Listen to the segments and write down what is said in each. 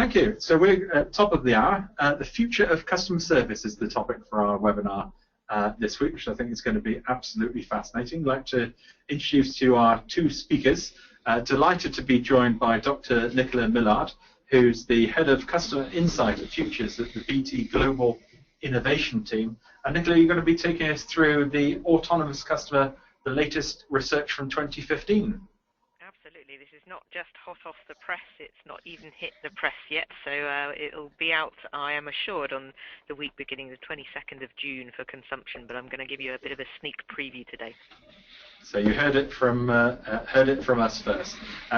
Thank you. So we're at top of the hour. The future of customer service is the topic for our webinar this week, which I think is going to be absolutely fascinating. I'd like to introduce to you our two speakers. Delighted to be joined by Dr. Nicola Millard, who's the head of customer insight at Futures at the BT Global Innovation Team. And Nicola, you're going to be taking us through the autonomous customer, the latest research from 2015. Absolutely. This is not just hot off the press. It's not even hit the press yet. So it'll be out, I am assured, on the week beginning the 22nd of June for consumption. But I'm going to give you a bit of a sneak preview today. So you heard it from us first.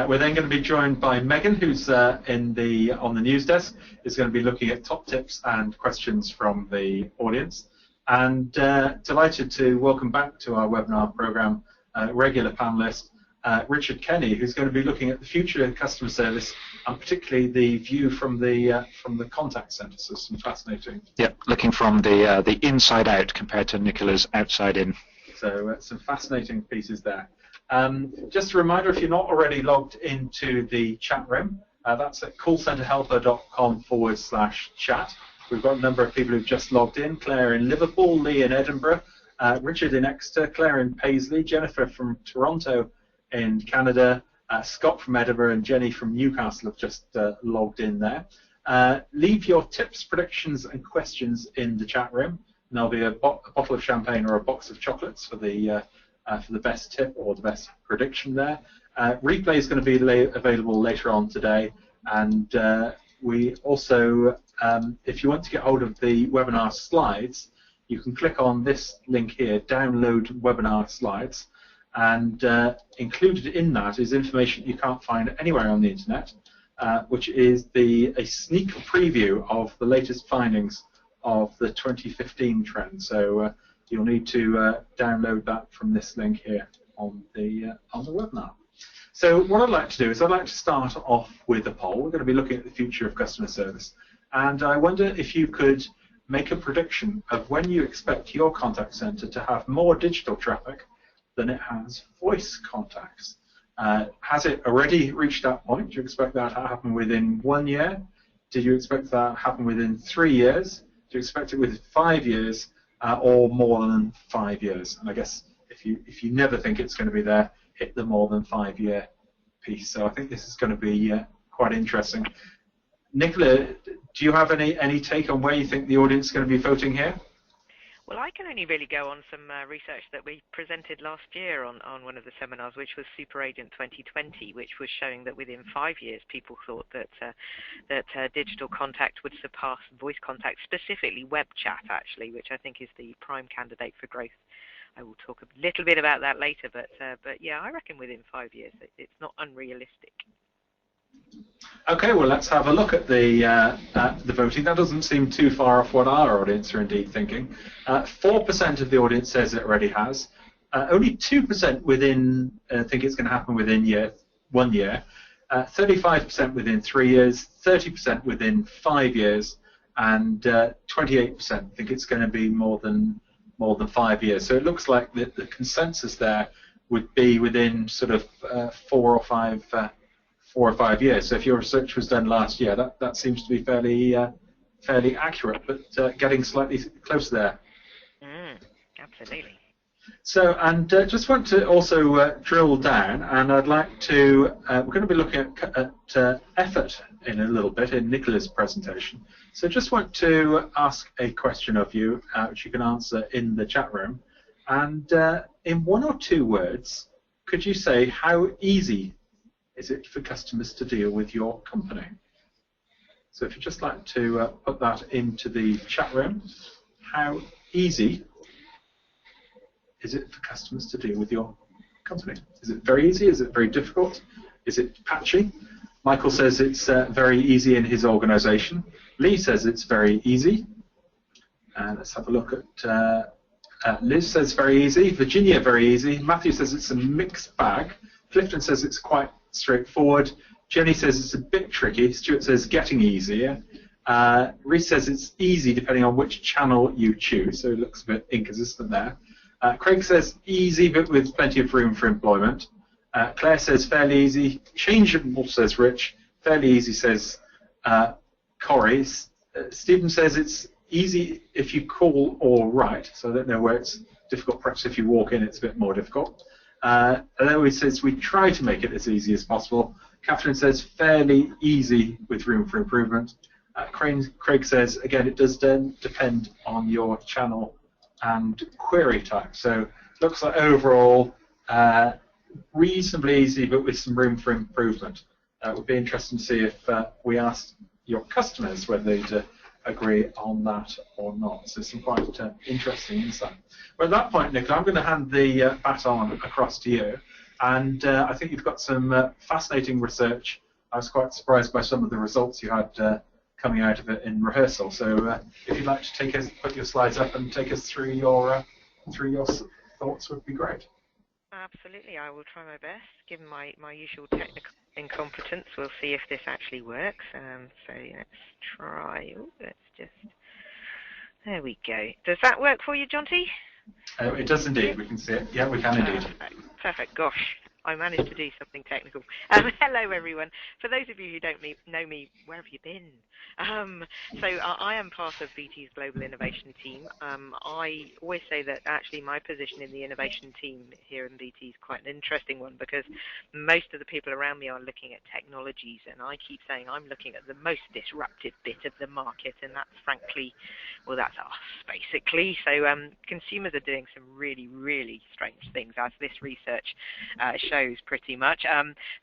We're then going to be joined by Megan, who's on the news desk, is going to be looking at top tips and questions from the audience. And delighted to welcome back to our webinar program regular panelist Richard Kenny, who's going to be looking at the future of customer service and particularly the view from the contact centre. So some fascinating. Yep, looking from the inside out compared to Nicola's outside in. So some fascinating pieces there. Just a reminder, if you're not already logged into the chat room, that's at callcenterhelper.com/chat. We've got a number of people who've just logged in. Claire in Liverpool, Lee in Edinburgh, Richard in Exeter, Claire in Paisley, Jennifer from Toronto in Canada, Scott from Edinburgh, and Jenny from Newcastle have just logged in there. Leave your tips, predictions, and questions in the chat room. And there'll be a bottle of champagne or a box of chocolates for the best tip or the best prediction there. Replay is going to be available later on today, and we also, if you want to get hold of the webinar slides, you can click on this link here, download webinar slides, and included in that is information you can't find anywhere on the internet, which is a sneak preview of the latest findings of the 2015 trend. So you'll need to download that from this link here on the webinar. So what I'd like to do is I'd like to start off with a poll. We're going to be looking at the future of customer service, and I wonder if you could make a prediction of when you expect your contact center to have more digital traffic than it has voice contacts. Has it already reached that point? Do you expect that to happen within 1 year? Did you expect that to happen within 3 years? Do you expect it within 5 years, or more than 5 years? And I guess if you never think it's going to be there, hit the more than 5 year piece. So I think this is going to be quite interesting. Nicola, do you have any take on where you think the audience is going to be voting here? Well, I can only really go on some research that we presented last year on one of the seminars, which was Super Agent 2020, which was showing that within 5 years people thought that digital contact would surpass voice contact, specifically web chat, actually, which I think is the prime candidate for growth. I will talk a little bit about that later, but yeah, I reckon within 5 years it's not unrealistic. Okay, well, let's have a look at the voting. That doesn't seem too far off what our audience are indeed thinking. 4% of the audience says it already has. Only 2% think it's going to happen within 1 year. 35% within 3 years. 30% within 5 years, and 28% think it's going to be more than 5 years. So it looks like the consensus there would be within sort of 4 or 5 years. So if your research was done last year, that seems to be fairly accurate, but getting slightly closer there. Absolutely. So, and just want to also drill down, and I'd like to, we're going to be looking at effort in a little bit in Nicola's presentation. So just want to ask a question of you, which you can answer in the chat room. And in 1 or 2 words, could you say how easy is it for customers to deal with your company? So if you'd just like to put that into the chat room, how easy is it for customers to deal with your company? Is it very easy? Is it very difficult? Is it patchy? Michael says it's very easy in his organization. Lee says it's very easy. Let's have a look at Liz says very easy. Virginia, very easy. Matthew says it's a mixed bag. Clifton says it's quite straightforward. Jenny says it's a bit tricky. Stuart says getting easier. Reese says it's easy depending on which channel you choose, so it looks a bit inconsistent there. Craig says easy, but with plenty of room for employment. Claire says fairly easy. Changeable, says Rich. Fairly easy, says Corey, Stephen says it's easy if you call or write, so I don't know where it's difficult. Perhaps if you walk in, it's a bit more difficult. And then he says we try to make it as easy as possible. Catherine says fairly easy with room for improvement. Craig says, again, it does depend on your channel and query type. So it looks like overall reasonably easy, but with some room for improvement. It would be interesting to see if we asked your customers whether they'd agree on that or not. So some quite interesting insight. Well, at that point, Nicola, I'm going to hand the baton across to you. And I think you've got some fascinating research. I was quite surprised by some of the results you had coming out of it in rehearsal. So if you'd like to put your slides up and take us through your thoughts, would be great. Absolutely, I will try my best. Given my usual technical incompetence, we'll see if this actually works. So let's try. Ooh, let's just. There we go. Does that work for you, Jonty? It does indeed. We can see it. Yeah, we can indeed. Perfect. Gosh, I managed to do something technical. Hello, everyone. For those of you who don't know me, where have you been? So I am part of BT's Global Innovation Team. I always say that actually my position in the innovation team here in BT is quite an interesting one because most of the people around me are looking at technologies, and I keep saying I'm looking at the most disruptive bit of the market, and that's frankly, well, that's us, basically. So consumers are doing some really, really strange things, as this research shows pretty much.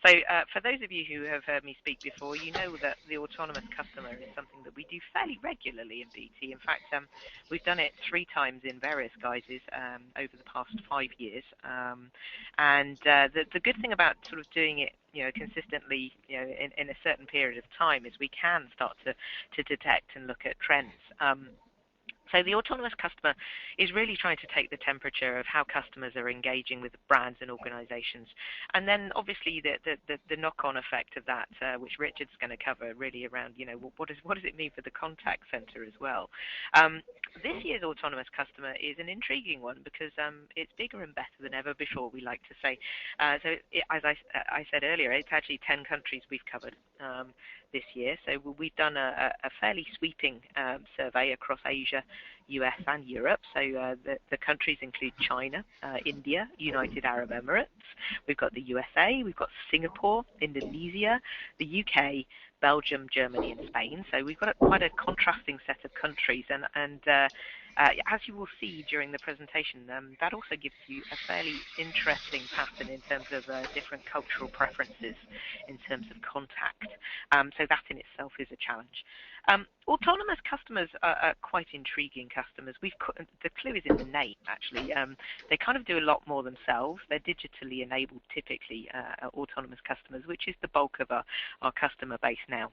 So for those of you who have heard me speak before, you know that the autonomous customer is something that we do fairly regularly in BT. In fact, we've done it 3 times in various guises over the past 5 years. And the good thing about sort of doing it consistently, in a certain period of time is we can start to detect and look at trends. So the autonomous customer is really trying to take the temperature of how customers are engaging with brands and organizations. And then obviously the knock-on effect of that, which Richard's going to cover really around, what does it mean for the contact center as well. This year's autonomous customer is an intriguing one because it's bigger and better than ever before, we like to say. As I said earlier, it's actually 10 countries we've covered this year. So we've done a fairly sweeping survey across Asia, US and Europe. So the countries include China, India, United Arab Emirates. We've got the USA, we've got Singapore, Indonesia, the UK, Belgium, Germany and Spain. So we've got quite a contrasting set of countries, and as you will see during the presentation, that also gives you a fairly interesting pattern in terms of different cultural preferences in terms of contact. So that in itself is a challenge. Autonomous customers are quite intriguing customers. The clue is in the name, actually. They kind of do a lot more themselves. They're digitally enabled, typically, autonomous customers, which is the bulk of our customer base now.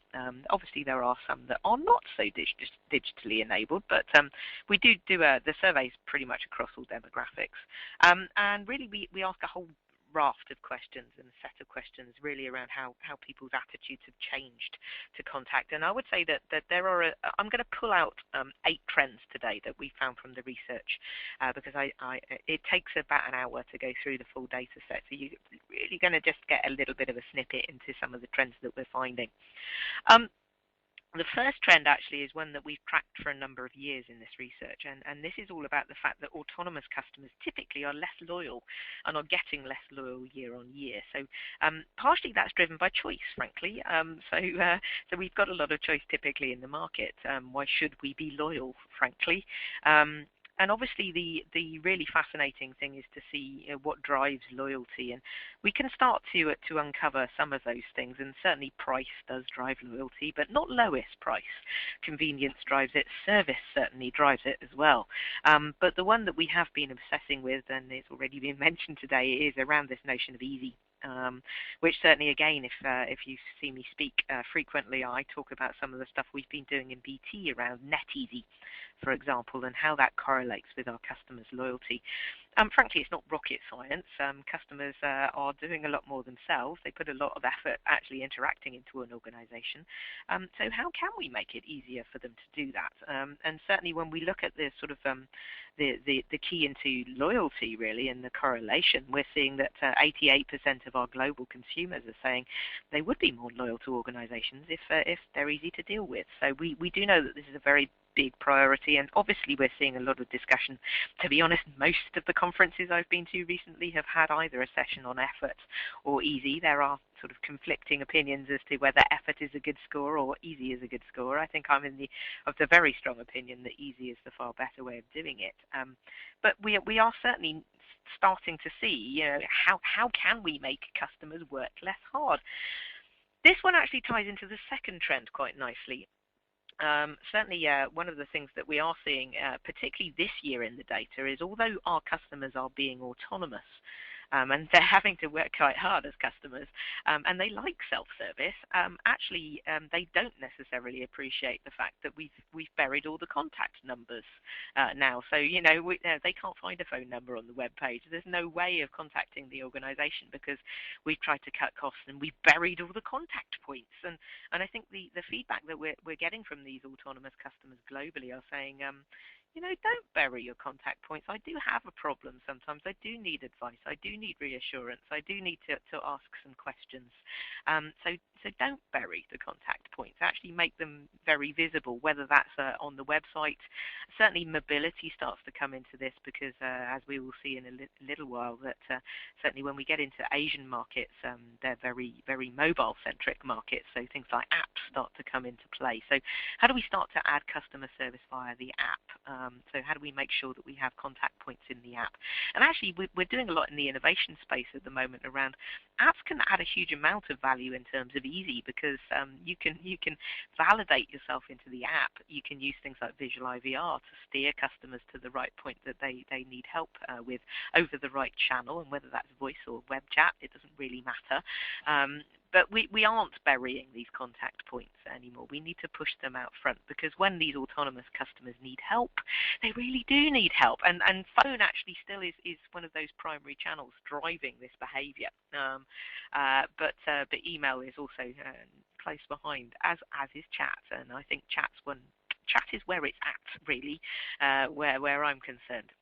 Obviously, there are some that are not so digitally enabled, but we do the surveys pretty much across all demographics. And really, we ask a whole raft of questions and a set of questions really around how people's attitudes have changed to contact. And I would say that there are I'm going to pull out 8 trends today that we found from the research because it takes about an hour to go through the full data set, so you're really going to just get a little bit of a snippet into some of the trends that we're finding. The first trend actually is one that we've tracked for a number of years in this research, and this is all about the fact that autonomous customers typically are less loyal and are getting less loyal year on year. So partially that's driven by choice, frankly. So we've got a lot of choice typically in the market. Why should we be loyal, frankly? And obviously the really fascinating thing is to see what drives loyalty, and we can start to uncover some of those things, and certainly price does drive loyalty, but not lowest price. Convenience drives it, service certainly drives it as well. But the one that we have been obsessing with, and it's already been mentioned today, is around this notion of easy. Which certainly, again, if you see me speak frequently, I talk about some of the stuff we've been doing in BT around net easy, for example, and how that correlates with our customers' loyalty. Frankly, it's not rocket science. Customers are doing a lot more themselves. They put a lot of effort actually interacting into an organization. So how can we make it easier for them to do that? And certainly when we look at the sort of the key into loyalty, really, and the correlation, we're seeing that 88% of our global consumers are saying they would be more loyal to organizations if they're easy to deal with. So we do know that this is a very big priority, and obviously we're seeing a lot of discussion. To be honest, most of the conferences I've been to recently have had either a session on effort or easy. There are sort of conflicting opinions as to whether effort is a good score or easy is a good score. I think I'm of the very strong opinion that easy is the far better way of doing it. But we are certainly starting to see, how can we make customers work less hard? This one actually ties into the second trend quite nicely. Certainly, one of the things that we are seeing, particularly this year in the data, is although our customers are being autonomous, and they're having to work quite hard as customers, and they like self-service, actually they don't necessarily appreciate the fact that we've buried all the contact numbers now. So they can't find a phone number on the web page. There's no way of contacting the organization because we've tried to cut costs and we've buried all the contact points. And I think the feedback that we're getting from these autonomous customers globally are saying, don't bury your contact points. I do have a problem sometimes. I do need advice. I do need reassurance. I do need to ask some questions. So don't bury the contact points. Actually make them very visible, whether that's on the website. Certainly mobility starts to come into this because, as we will see in a little while, that certainly when we get into Asian markets, they're very, very mobile-centric markets. So things like apps start to come into play. So how do we start to add customer service via the app? So how do we make sure that we have contact points in the app? And actually, we're doing a lot in the innovation space at the moment around apps can add a huge amount of value in terms of easy because you can validate yourself into the app. You can use things like Visual IVR to steer customers to the right point that they need help with over the right channel, and whether that's voice or web chat, it doesn't really matter. But we aren't burying these contact points anymore. We need to push them out front because when these autonomous customers need help, they really do need help. And phone actually still is one of those primary channels driving this behavior. But email is also close behind, as is chat. And I think chat is where it's at, really, where I'm concerned.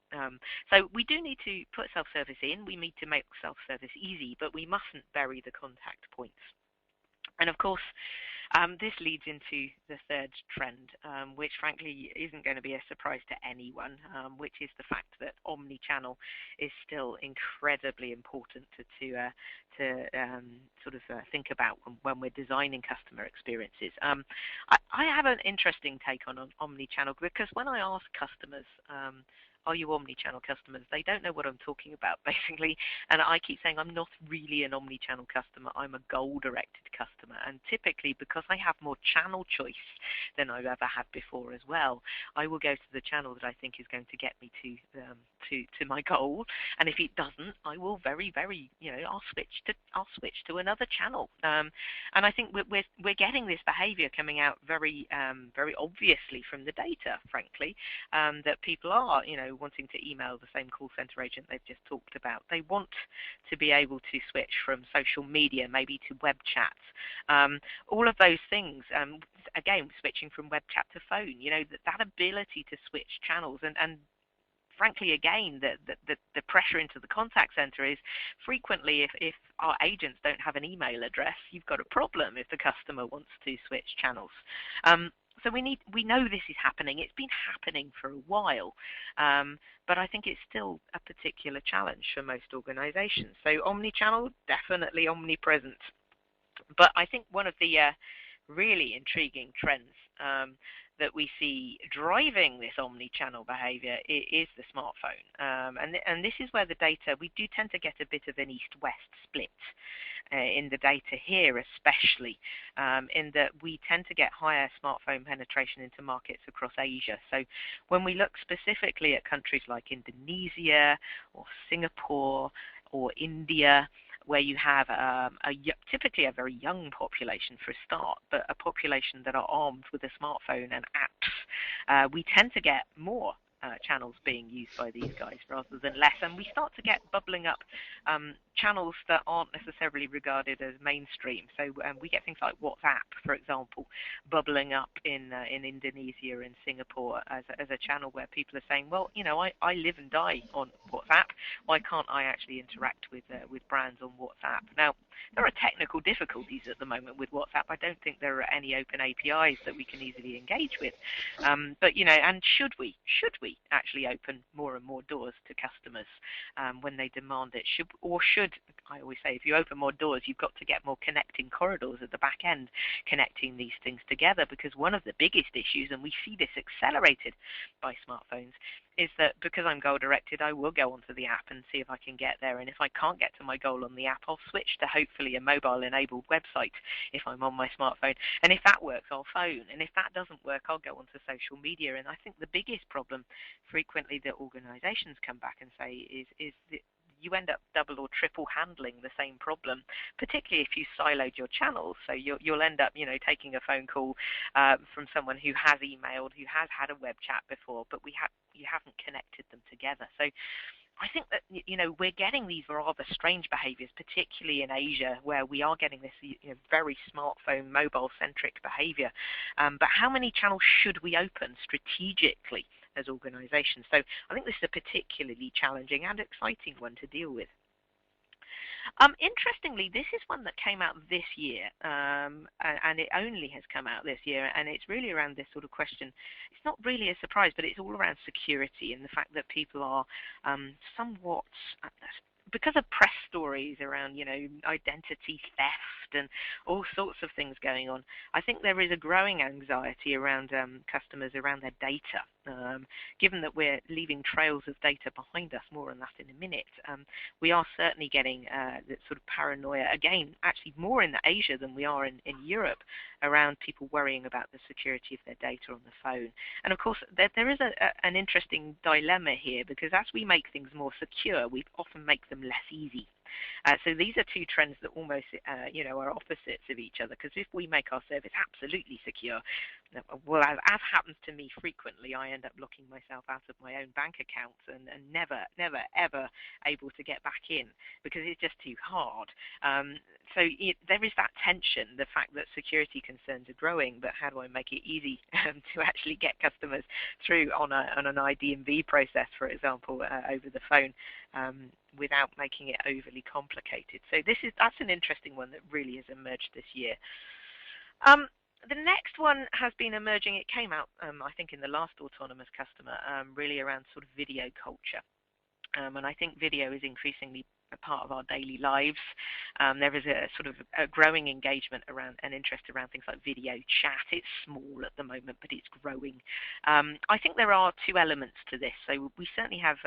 So we do need to put self-service in. We need to make self-service easy, but we mustn't bury the contact points. And of course, this leads into the third trend, which frankly isn't going to be a surprise to anyone, which is the fact that omni-channel is still incredibly important to think about when we're designing customer experiences. I have an interesting take on omni-channel because when I ask customers, are you omni-channel customers? They don't know what I'm talking about, basically. And I keep saying I'm not really an omni-channel customer. I'm a goal-directed customer. And typically, because I have more channel choice than I've ever had before as well, I will go to the channel that I think is going to get me to my goal. And if it doesn't, I will very, very, I'll switch to another channel. And I think we're getting this behavior coming out very, very obviously from the data, frankly, that people are, wanting to email the same call center agent they've just talked about. They want to be able to switch from social media, maybe to web chat. All of those things, again, switching from web chat to phone, that ability to switch channels. And frankly, again, the pressure into the contact center is frequently if our agents don't have an email address, you've got a problem if the customer wants to switch channels. So we know this is happening. It's been happening for a while, but I think it's still a particular challenge for most organizations. So omni-channel, definitely omnipresent. But I think one of the really intriguing trends that we see driving this omni-channel behavior is the smartphone. And this is where the data, we do tend to get a bit of an east-west split in the data here, especially in that we tend to get higher smartphone penetration into markets across Asia. So when we look specifically at countries like Indonesia or Singapore or India, where you have typically a very young population for a start, but a population that are armed with a smartphone and apps, we tend to get more channels being used by these guys rather than less, and we start to get bubbling up channels that aren't necessarily regarded as mainstream. So we get things like WhatsApp, for example, bubbling up in Indonesia and Singapore as a channel where people are saying, well, you know, I live and die on WhatsApp. Why can't I actually interact with brands on WhatsApp? Now, there are technical difficulties at the moment with WhatsApp. I don't think there are any open APIs that we can easily engage with. But, you know, and should we actually open more and more doors to customers when they demand it? I always say, if you open more doors, you've got to get more connecting corridors at the back end, connecting these things together, because one of the biggest issues, and we see this accelerated by smartphones, is that because I'm goal-directed, I will go onto the app and see if I can get there. And if I can't get to my goal on the app, I'll switch to hopefully a mobile-enabled website if I'm on my smartphone. And if that works, I'll phone. And if that doesn't work, I'll go onto social media. And I think the biggest problem frequently that organizations come back and say is that you end up double or triple handling the same problem, particularly if you siloed your channels. So you'll end up, you know, taking a phone call from someone who has emailed, who has had a web chat before, but you haven't connected them together. So I think that, you know, we're getting these rather strange behaviors, particularly in Asia, where we are getting this, you know, very smartphone, mobile-centric behavior. But how many channels should we open strategically as organizations? So I think this is a particularly challenging and exciting one to deal with. Interestingly, this is one that came out this year, and it only has come out this year, and it's really around this sort of question. It's not really a surprise, but it's all around security and the fact that people are somewhat, because of press stories around, you know, identity theft and all sorts of things going on, I think there is a growing anxiety around customers around their data. Given that we're leaving trails of data behind us, more on that in a minute, we are certainly getting that sort of paranoia, again, actually more in Asia than we are in Europe, around people worrying about the security of their data on the phone. And of course, there is an interesting dilemma here, because as we make things more secure, we often make them less easy. So these are two trends that almost, you know, are opposites of each other. Because if we make our service absolutely secure, well, as happens to me frequently, I end up locking myself out of my own bank accounts and never, ever able to get back in because it's just too hard. So there is that tension, the fact that security concerns are growing, but how do I make it easy to actually get customers through on an ID&V process, for example, over the phone, without making it overly complicated. So that's an interesting one that really has emerged this year. The next one has been emerging. It came out, I think, in the last Autonomous Customer, really around sort of video culture. And I think video is increasingly a part of our daily lives. There is a sort of a growing engagement around and interest around things like video chat. It's small at the moment, but it's growing. I think there are two elements to this. So we certainly have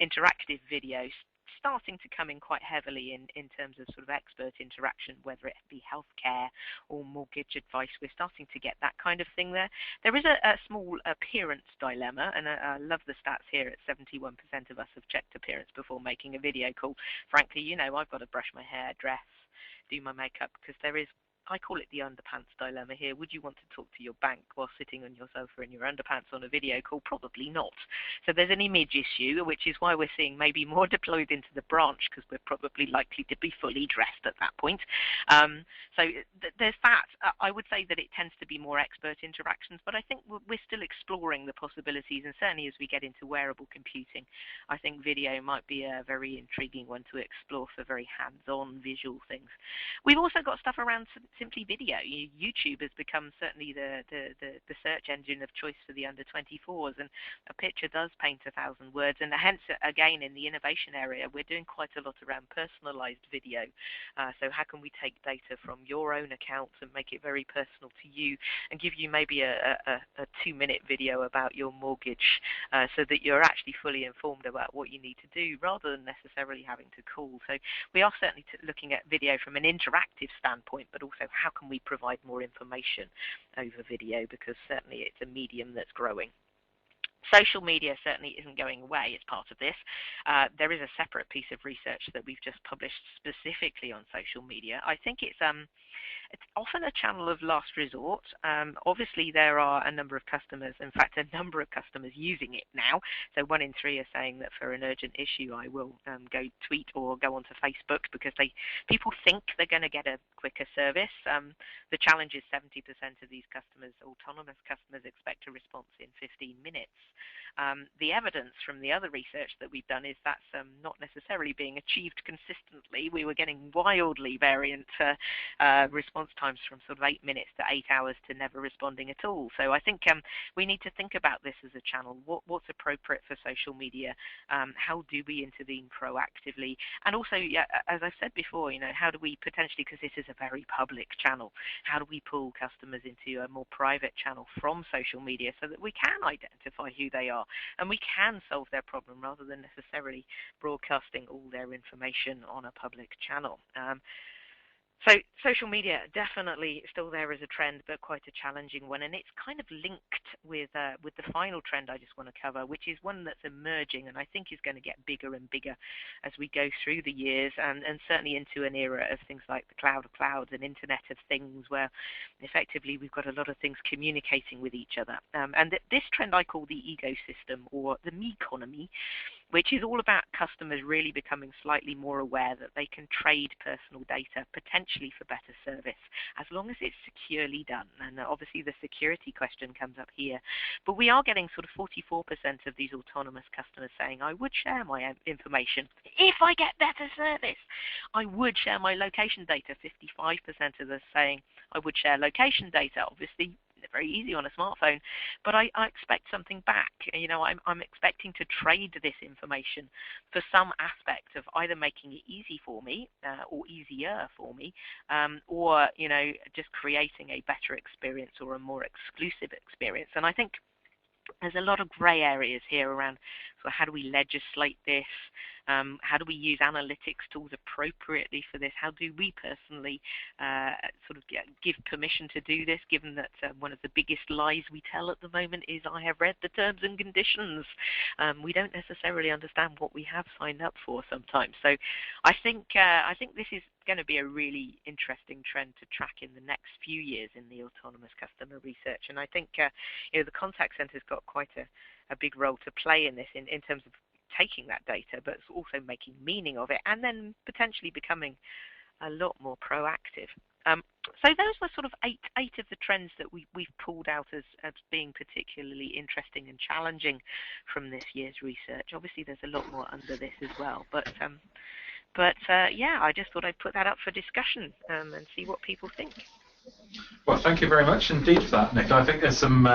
interactive videos starting to come in quite heavily in terms of sort of expert interaction, whether it be healthcare or mortgage advice. We're starting to get that kind of thing there. There is a small appearance dilemma, and I love the stats here at 71% of us have checked appearance before making a video call. Frankly, you know, I've got to brush my hair, dress, do my makeup, because there is, I call it the underpants dilemma here. Would you want to talk to your bank while sitting on your sofa in your underpants on a video call? Probably not. So there's an image issue, which is why we're seeing maybe more deployed into the branch, because we're probably likely to be fully dressed at that point. So there's that. I would say that it tends to be more expert interactions, but I think we're still exploring the possibilities, and certainly as we get into wearable computing, I think video might be a very intriguing one to explore for very hands-on visual things. We've also got stuff around simply video. YouTube has become certainly the search engine of choice for the under 24s, and a picture does paint 1,000 words, and hence again in the innovation area we're doing quite a lot around personalized video. So how can we take data from your own accounts and make it very personal to you and give you maybe a 2-minute video about your mortgage, so that you're actually fully informed about what you need to do rather than necessarily having to call. So we are certainly looking at video from an interactive standpoint, but also how can we provide more information over video, because certainly it's a medium that's growing. Social media certainly isn't going away as part of this. There is a separate piece of research that we've just published specifically on social media. I think it's often a channel of last resort. Obviously, there are a number of customers, in fact, a number of customers using it now. So 1 in 3 are saying that for an urgent issue, I will go tweet or go onto Facebook because people think they're going to get a quicker service. The challenge is 70% of these customers, autonomous customers, expect a response in 15 minutes. The evidence from the other research that we've done is that's not necessarily being achieved consistently. We were getting wildly variant response times from sort of 8 minutes to 8 hours to never responding at all. So I think we need to think about this as a channel. What's appropriate for social media? How do we intervene proactively? And also, yeah, as I've said before, how do we potentially, because this is a very public channel, how do we pull customers into a more private channel from social media so that we can identify who they are and we can solve their problem rather than necessarily broadcasting all their information on a public channel. So social media definitely still there as a trend, but quite a challenging one, and it's kind of linked with the final trend I just want to cover, which is one that's emerging and I think is going to get bigger and bigger as we go through the years, and certainly into an era of things like the cloud of clouds and Internet of Things, where effectively we've got a lot of things communicating with each other. And this trend I call the ecosystem, or the me-economy, which is all about customers really becoming slightly more aware that they can trade personal data, potentially for better service, as long as it's securely done. And obviously the security question comes up here. But we are getting sort of 44% of these autonomous customers saying, I would share my information if I get better service. I would share my location data. 55% of us saying, I would share location data. Obviously, very easy on a smartphone, but I expect something back. I'm expecting to trade this information for some aspect of either making it easy for me or easier for me, or just creating a better experience or a more exclusive experience. And I think there's a lot of grey areas here around how do we legislate this? How do we use analytics tools appropriately for this? How do we personally give permission to do this, given that one of the biggest lies we tell at the moment is I have read the terms and conditions. We don't necessarily understand what we have signed up for sometimes. So I think this is going to be a really interesting trend to track in the next few years in the autonomous customer research. And I think the contact center's got quite a big role to play in this in terms of taking that data, but also making meaning of it, and then potentially becoming a lot more proactive. So those were sort of eight of the trends that we've pulled out as being particularly interesting and challenging from this year's research. Obviously, there's a lot more under this as well, but yeah, I just thought I'd put that up for discussion and see what people think. Well, thank you very much indeed for that, Nick. I think there's some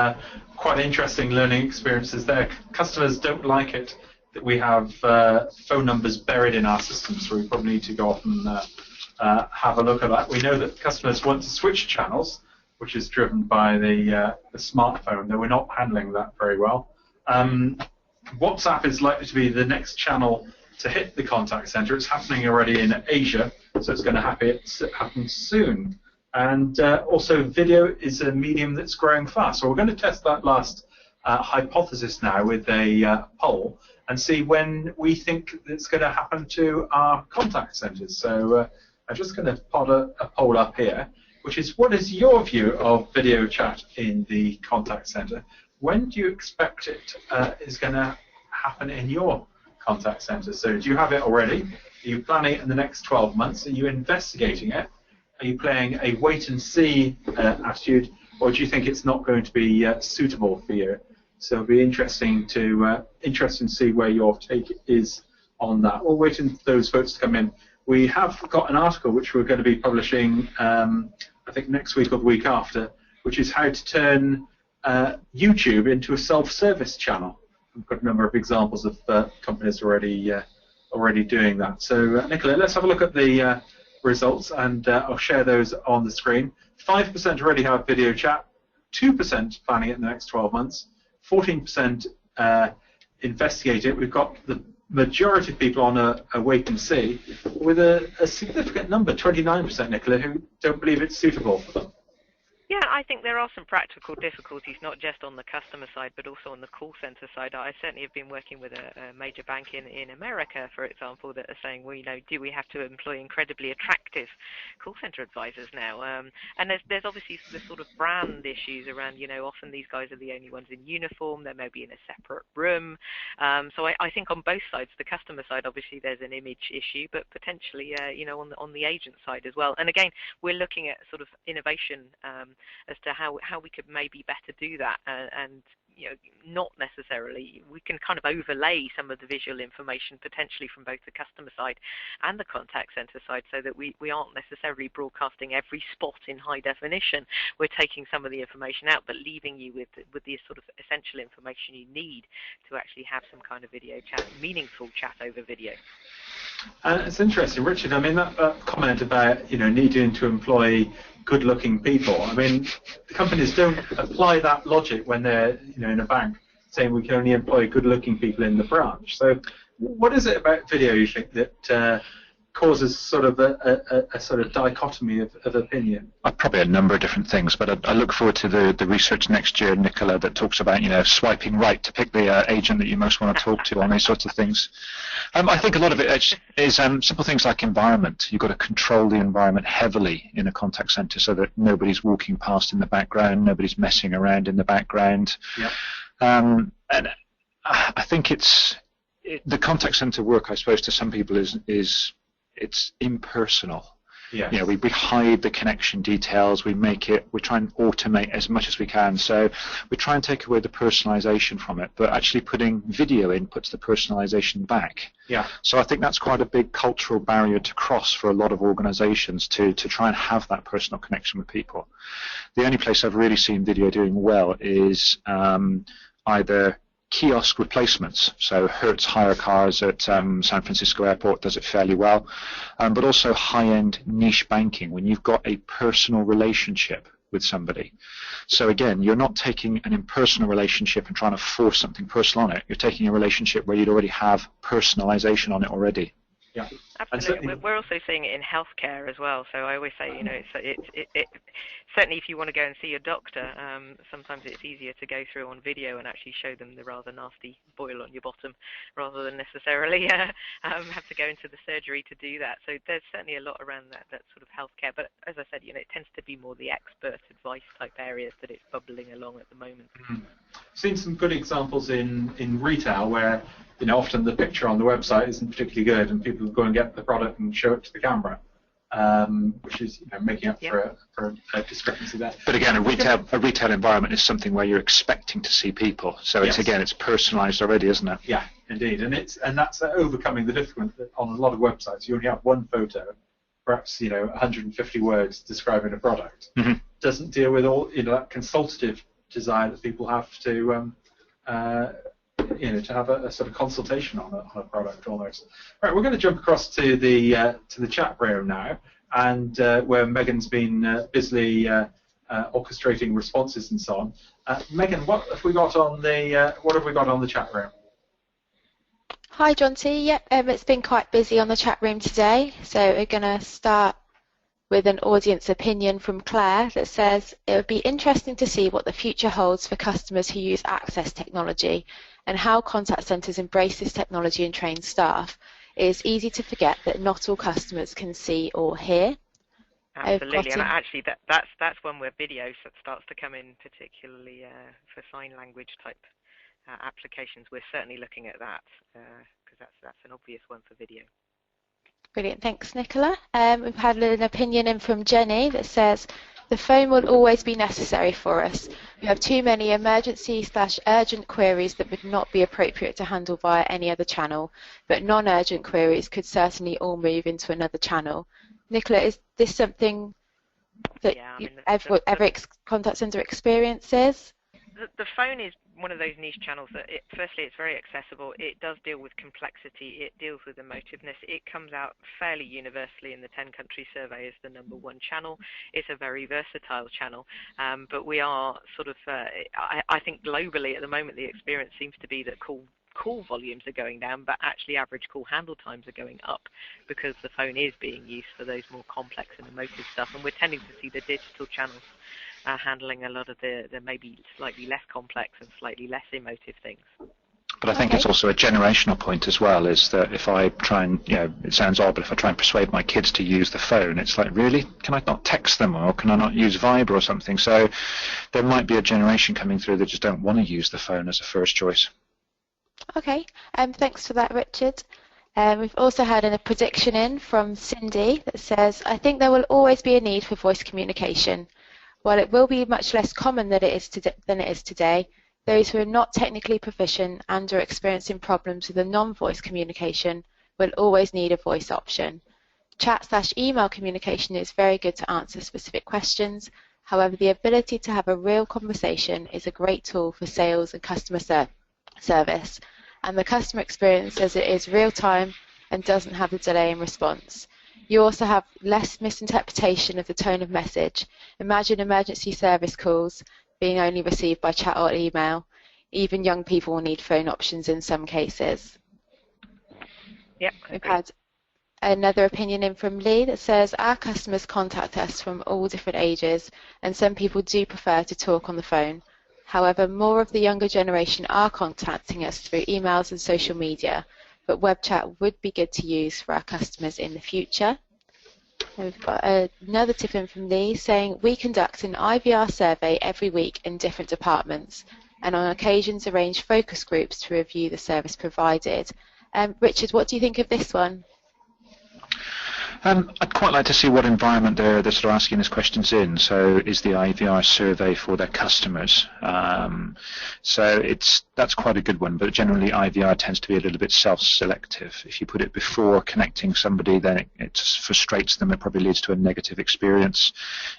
quite interesting learning experiences there. Customers don't like it that we have phone numbers buried in our systems, so we probably need to go off and have a look at that. We know that customers want to switch channels, which is driven by the smartphone, though we're not handling that very well. WhatsApp is likely to be the next channel to hit the contact center. It's happening already in Asia, so it's going to happen soon. And also video is a medium that's growing fast. So we're going to test that last hypothesis now with a poll and see when we think it's going to happen to our contact centers. So I'm just going to put a poll up here, which is, what is your view of video chat in the contact center? When do you expect it is going to happen in your contact center? So do you have it already? Are you planning it in the next 12 months? Are you investigating it? Are you playing a wait-and-see attitude, or do you think it's not going to be suitable for you? So it'll be interesting to see where your take is on that. We're waiting for those votes to come in. We have got an article which we're going to be publishing, I think next week or the week after, which is how to turn YouTube into a self-service channel. We've got a number of examples of companies already doing that. So Nicola, let's have a look at the results, and I'll share those on the screen. 5% already have video chat, 2% planning it in the next 12 months, 14% investigate it. We've got the majority of people on a wait and see, with a significant number, 29%, Nicola, who don't believe it's suitable for them. Yeah, I think there are some practical difficulties, not just on the customer side, but also on the call center side. I certainly have been working with a major bank in America, for example, that are saying, well, do we have to employ incredibly attractive call center advisors now? And there's obviously the sort of brand issues around, often these guys are the only ones in uniform. They may be in a separate room. So I think on both sides, the customer side, obviously there's an image issue, but potentially, on the agent side as well. And again, we're looking at sort of innovation as to how we could maybe better do that, and not necessarily, we can kind of overlay some of the visual information potentially from both the customer side and the contact center side, so that we aren't necessarily broadcasting every spot in high definition. We're taking some of the information out, but leaving you with the sort of essential information you need to actually have some kind of video chat, meaningful chat over video. It's interesting, Richard. I mean, that comment about needing to employ good-looking people. I mean, the companies don't apply that logic when they're in a bank saying we can only employ good-looking people in the branch. So, what is it about video you think that causes sort of a sort of dichotomy of opinion? Probably a number of different things, but I look forward to the research next year, Nicola, that talks about swiping right to pick the agent that you most want to talk to on these sorts of things. I think a lot of it is simple things like environment. You've got to control the environment heavily in a contact center so that nobody's walking past in the background, nobody's messing around in the background. Yep. And I think the contact center work, I suppose, to some people is it's impersonal. Yes. We hide the connection details, we try and automate as much as we can, so we try and take away the personalization from it, but actually putting video in puts the personalization back. Yeah. So I think that's quite a big cultural barrier to cross for a lot of organizations to try and have that personal connection with people. The only place I've really seen video doing well is either kiosk replacements. So Hertz hire cars at San Francisco Airport does it fairly well, but also high-end niche banking when you've got a personal relationship with somebody. So again, you're not taking an impersonal relationship and trying to force something personal on it. You're taking a relationship where you'd already have personalization on it already. Yeah. Absolutely. We're also seeing it in healthcare as well. So I always say, it's certainly if you want to go and see your doctor, sometimes it's easier to go through on video and actually show them the rather nasty boil on your bottom, rather than necessarily have to go into the surgery to do that. So there's certainly a lot around that sort of healthcare. But as I said, it tends to be more the expert advice type areas that it's bubbling along at the moment. Mm-hmm. Seen some good examples in retail where often the picture on the website isn't particularly good, and people go and get the product and show it to the camera, which is making up for a discrepancy there. But again, a retail environment is something where you're expecting to see people. So it's personalised already, isn't it? Yeah, indeed, and that's overcoming the difficulty that on a lot of websites you only have one photo, perhaps 150 words describing a product. Mm-hmm. Doesn't deal with all that consultative desire that people have to to have a sort of consultation on a product almost. Right, we're going to jump across to the chat room now, and where Megan's been busily orchestrating responses and so on. Megan, what have we got on the chat room? Hi, John T. Yep, it's been quite busy on the chat room today, so we're going to start with an audience opinion from Claire that says, it would be interesting to see what the future holds for customers who use access technology and how contact centres embrace this technology and train staff. It is easy to forget that not all customers can see or hear. Absolutely, and actually that's one where video starts to come in, particularly for sign language type applications. We're certainly looking at that because that's an obvious one for video. Brilliant, thanks Nicola. We've had an opinion in from Jenny that says, the phone will always be necessary for us. We have too many emergency/urgent queries that would not be appropriate to handle via any other channel, but non-urgent queries could certainly all move into another channel. Nicola, is this something that every contact centre experiences? The phone is one of those niche channels that, firstly, it's very accessible. It does deal with complexity. It deals with emotiveness. It comes out fairly universally in the 10-country survey as the #1 channel. It's a very versatile channel, but we are sort of, I think globally at the moment, the experience seems to be that call volumes are going down, but actually average call handle times are going up because the phone is being used for those more complex and emotive stuff, and we're tending to see the digital channels handling a lot of the maybe slightly less complex and slightly less emotive things. But I think it's also a generational point as well, is that if I try and, it sounds odd, but if I try and persuade my kids to use the phone, it's like, really? Can I not text them, or can I not use Viber or something? So there might be a generation coming through that just don't want to use the phone as a first choice. Okay, thanks for that, Richard. We've also had a prediction in from Cindy that says, I think there will always be a need for voice communication. While it will be much less common than it is today, those who are not technically proficient and are experiencing problems with the non-voice communication will always need a voice option. Chat/email communication is very good to answer specific questions. However, the ability to have a real conversation is a great tool for sales and customer service. And the customer experience as it is real-time and doesn't have the delay in response. You also have less misinterpretation of the tone of message. Imagine emergency service calls being only received by chat or email. Even young people will need phone options in some cases. Yep. We've had another opinion in from Lee that says, our customers contact us from all different ages, and some people do prefer to talk on the phone. However, more of the younger generation are contacting us through emails and social media, but web chat would be good to use for our customers in the future. And we've got another tip in from Lee saying, we conduct an IVR survey every week in different departments, and on occasions arrange focus groups to review the service provided. Richard, what do you think of this one? I'd quite like to see what environment they're sort of asking these questions in. So is the IVR survey for their customers? So that's quite a good one, but generally IVR tends to be a little bit self-selective. If you put it before connecting somebody, then it just frustrates them. It probably leads to a negative experience.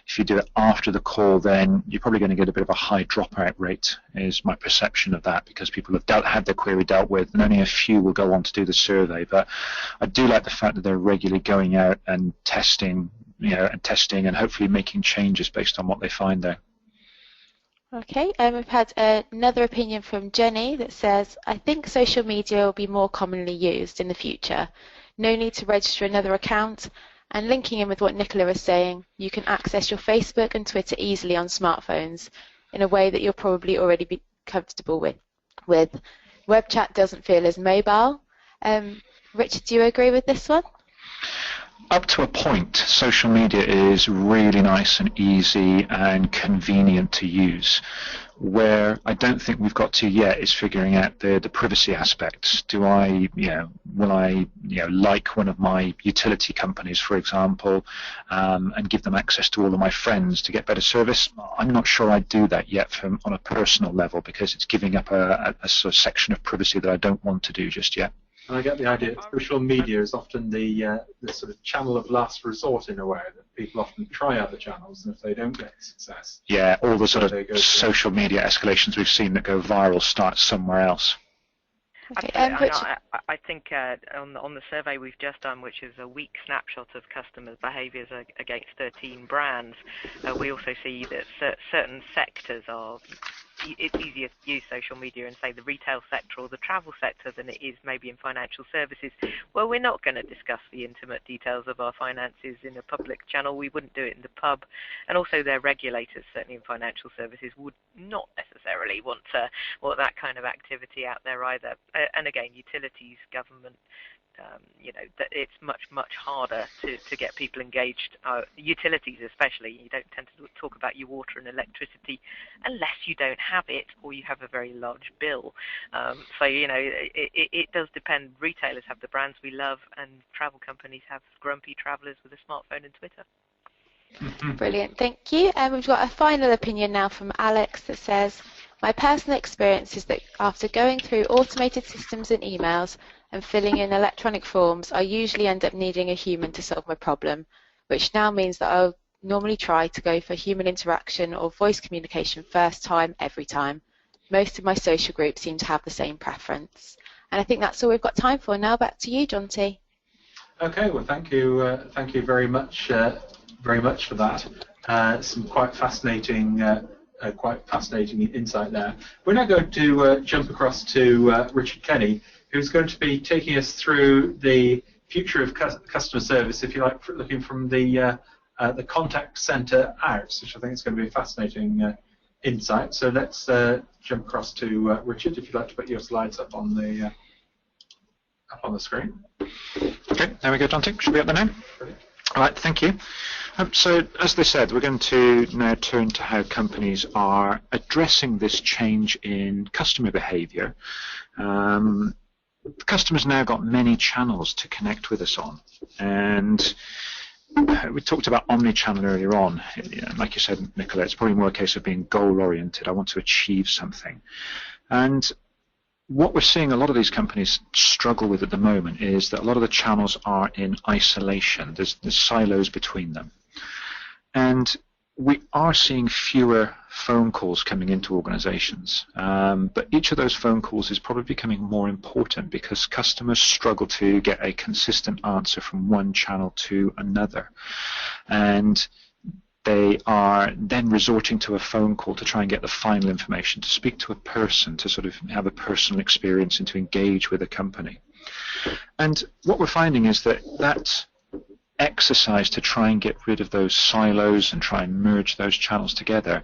If you do it after the call, then you're probably going to get a bit of a high dropout rate, is my perception of that, because people have had their query dealt with, and only a few will go on to do the survey. But I do like the fact that they're regularly going out and testing and hopefully making changes based on what they find there. Okay, we've had another opinion from Jenny that says, I think social media will be more commonly used in the future. No need to register another account. And linking in with what Nicola was saying, you can access your Facebook and Twitter easily on smartphones in a way that you'll probably already be comfortable with. Web chat doesn't feel as mobile. Richard, do you agree with this one? Up to a point, social media is really nice and easy and convenient to use. Where I don't think we've got to yet is figuring out the privacy aspects. Will I like one of my utility companies, for example, and give them access to all of my friends to get better service? I'm not sure I'd do that yet on a personal level, because it's giving up a sort of section of privacy that I don't want to do just yet. And I get the idea that social media is often the sort of channel of last resort, in a way, that people often try other channels, and if they don't get success... Yeah, all the sort of social media escalations we've seen that go viral start somewhere else. Okay, I think on the survey we've just done, which is a week snapshot of customers' behaviours against 13 brands, we also see that certain sectors are... It's easier to use social media in, say, the retail sector or the travel sector than it is maybe in financial services. Well, we're not going to discuss the intimate details of our finances in a public channel. We wouldn't do it in the pub. And also their regulators, certainly in financial services, would not necessarily want that kind of activity out there either. And again, utilities, government, that it's much harder to get people engaged. Utilities especially, you don't tend to talk about your water and electricity unless you don't have it or you have a very large bill. So it does depend. Retailers have the brands we love, and travel companies have grumpy travellers with a smartphone and Twitter. Brilliant, thank you. And we've got a final opinion now from Alex that says, my personal experience is that after going through automated systems and emails and filling in electronic forms, I usually end up needing a human to solve my problem, which now means that I'll normally try to go for human interaction or voice communication first time, every time. Most of my social groups seem to have the same preference. And I think that's all we've got time for. Now back to you, John T. Okay, well, thank you very much for that. Some quite fascinating insight there. We're now going to jump across to Richard Kenny, who's going to be taking us through the future of customer service, if you like, looking from the the contact center out, which I think is going to be a fascinating insight. So let's jump across to Richard, if you'd like to put your slides up on the screen. Okay, there we go, Dante. Should we be up there now? Brilliant. All right, thank you. So, as they said, we're going to now turn to how companies are addressing this change in customer behavior. Customers now got many channels to connect with us on, and we talked about omni-channel earlier on. Like you said, Nicola, it's probably more a case of being goal-oriented. I want to achieve something. And what we're seeing a lot of these companies struggle with at the moment is that a lot of the channels are in isolation. There's silos between them. And we are seeing fewer phone calls coming into organizations. But each of those phone calls is probably becoming more important because customers struggle to get a consistent answer from one channel to another. And they are then resorting to a phone call to try and get the final information, to speak to a person, to sort of have a personal experience and to engage with a company. And what we're finding is that exercise to try and get rid of those silos and try and merge those channels together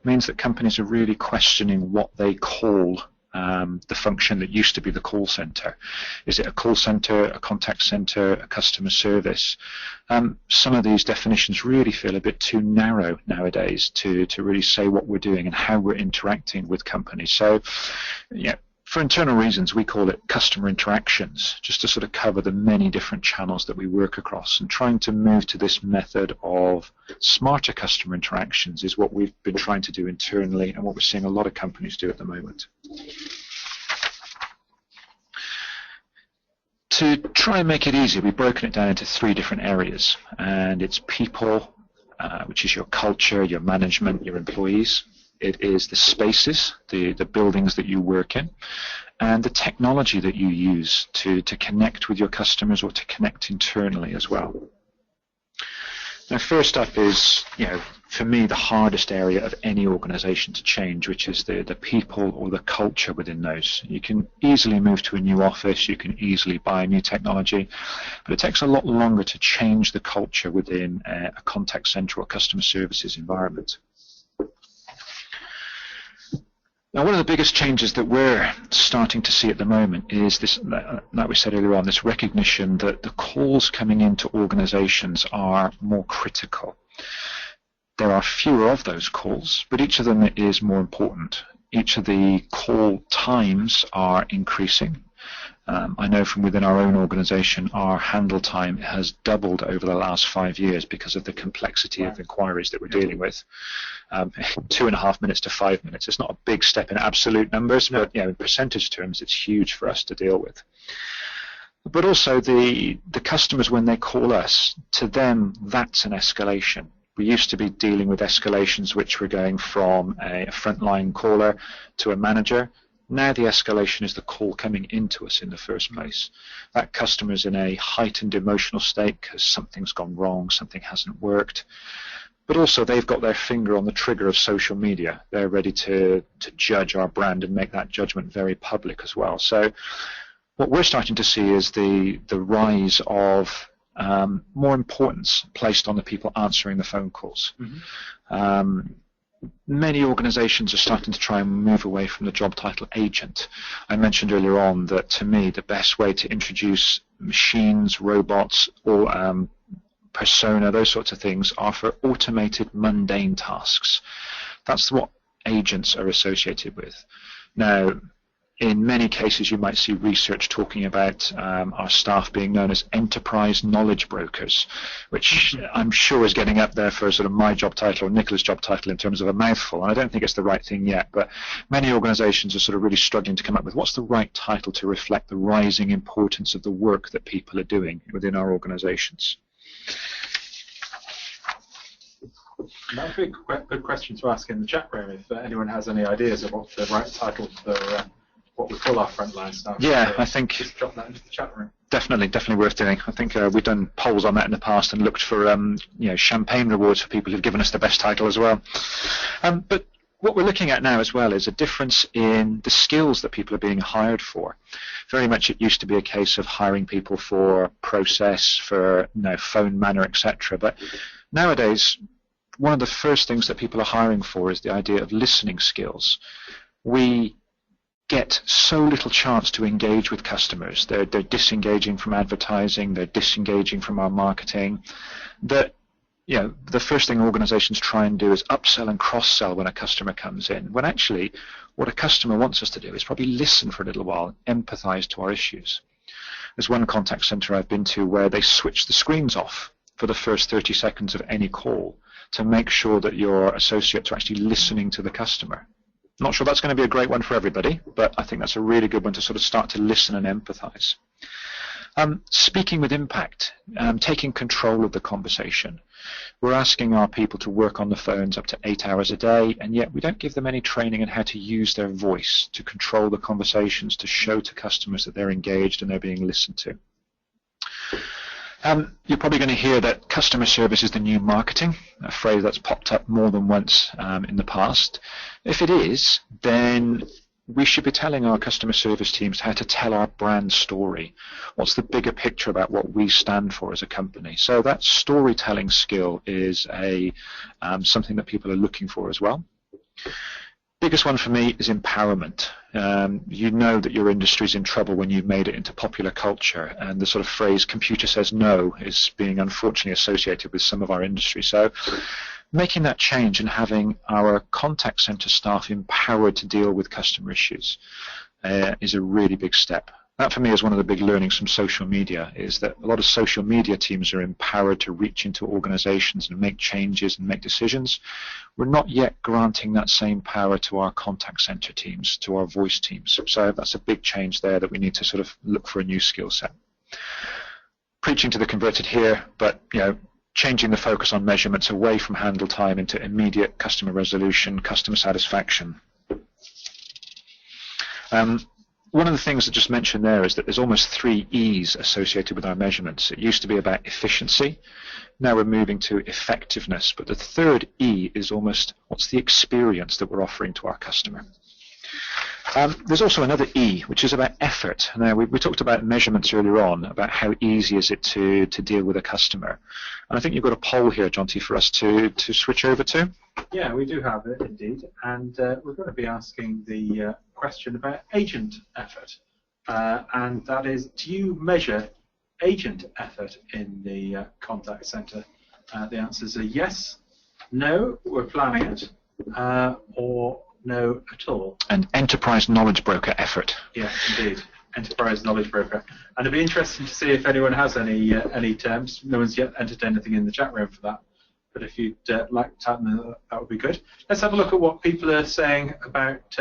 means that companies are really questioning what they call the function that used to be the call center. Is it a call center, a contact center, a customer service? Some of these definitions really feel a bit too narrow nowadays to really say what we're doing and how we're interacting with companies. So, yeah, for internal reasons, we call it customer interactions, just to sort of cover the many different channels that we work across. And trying to move to this method of smarter customer interactions is what we've been trying to do internally and what we're seeing a lot of companies do at the moment. To try and make it easy, we've broken it down into 3 different areas. And it's people, which is your culture, your management, your employees. It is the spaces, the buildings that you work in, and the technology that you use to connect with your customers or to connect internally as well. Now, first up is, for me, the hardest area of any organization to change, which is the people or the culture within those. You can easily move to a new office, you can easily buy new technology, but it takes a lot longer to change the culture within a contact center or customer services environment. Now, one of the biggest changes that we're starting to see at the moment is this, like we said earlier on, this recognition that the calls coming into organizations are more critical. There are fewer of those calls, but each of them is more important. Each of the call times are increasing. I know from within our own organization, our handle time has doubled over the last 5 years because of the complexity of inquiries that we're dealing with. 2.5 minutes to 5 minutes. It's not a big step in absolute numbers, but in percentage terms, it's huge for us to deal with. But also the customers, when they call us, to them, that's an escalation. We used to be dealing with escalations which were going from a frontline caller to a manager. Now the escalation is the call coming into us in the first place. That customer's in a heightened emotional state because something's gone wrong, something hasn't worked. But also they've got their finger on the trigger of social media. They're ready to judge our brand and make that judgment very public as well. So what we're starting to see is the rise of more importance placed on the people answering the phone calls. Mm-hmm. Many organizations are starting to try and move away from the job title agent. I mentioned earlier on that, to me, the best way to introduce machines, robots, or persona, those sorts of things, are for automated, mundane tasks. That's what agents are associated with. Now, in many cases, you might see research talking about our staff being known as enterprise knowledge brokers, which I'm sure is getting up there for sort of my job title or Nicola's job title in terms of a mouthful. And I don't think it's the right thing yet, but many organizations are sort of really struggling to come up with what's the right title to reflect the rising importance of the work that people are doing within our organizations. That would be a good question to ask in the chat room if anyone has any ideas of what the right title for what we call our frontline staff. Yeah, I think just drop that into the chat room. Definitely worth doing. I think we've done polls on that in the past and looked for champagne rewards for people who've given us the best title as well. But what we're looking at now as well is a difference in the skills that people are being hired for. Very much it used to be a case of hiring people for process, for phone manner, etc. But Nowadays, one of the first things that people are hiring for is the idea of listening skills. We get so little chance to engage with customers. They're disengaging from advertising, they're disengaging from our marketing, that the first thing organizations try and do is upsell and cross-sell when a customer comes in, when actually what a customer wants us to do is probably listen for a little while, empathize to our issues. There's one contact center I've been to where they switch the screens off for the first 30 seconds of any call to make sure that your associates are actually listening to the customer. I'm not sure that's going to be a great one for everybody, but I think that's a really good one to sort of start to listen and empathize. Speaking with impact, taking control of the conversation. We're asking our people to work on the phones up to 8 hours a day, and yet we don't give them any training on how to use their voice to control the conversations, to show to customers that they're engaged and they're being listened to. You're probably going to hear that customer service is the new marketing, a phrase that's popped up more than once in the past. If it is, then we should be telling our customer service teams how to tell our brand story. What's the bigger picture about what we stand for as a company? So that storytelling skill is something that people are looking for as well. Biggest one for me is empowerment. You know that your industry is in trouble when you've made it into popular culture, and the sort of phrase "computer says no" is being unfortunately associated with some of our industry. So making that change and having our contact center staff empowered to deal with customer issues is a really big step. That for me is one of the big learnings from social media, is that a lot of social media teams are empowered to reach into organizations and make changes and make decisions. We're not yet granting that same power to our contact center teams, to our voice teams. So that's a big change there that we need to sort of look for a new skill set. Preaching to the converted here, but changing the focus on measurements away from handle time into immediate customer resolution, customer satisfaction. One of the things I just mentioned there is that there's almost 3 E's associated with our measurements. It used to be about efficiency. Now we're moving to effectiveness. But the third E is almost what's the experience that we're offering to our customer. There's also another E, which is about effort. Now, we talked about measurements earlier on, about how easy is it to deal with a customer. And I think you've got a poll here, Jonty, for us to switch over to. Yeah, we do have it, indeed. And we're going to be asking the question about agent effort. And that is, do you measure agent effort in the contact center? The answers are yes, no, we're planning it, or no at all. An enterprise knowledge broker effort. Yeah, indeed. Enterprise knowledge broker. And it'd be interesting to see if anyone has any terms. No one's yet entered anything in the chat room for that. But if you'd like to type them, that would be good. Let's have a look at what people are saying about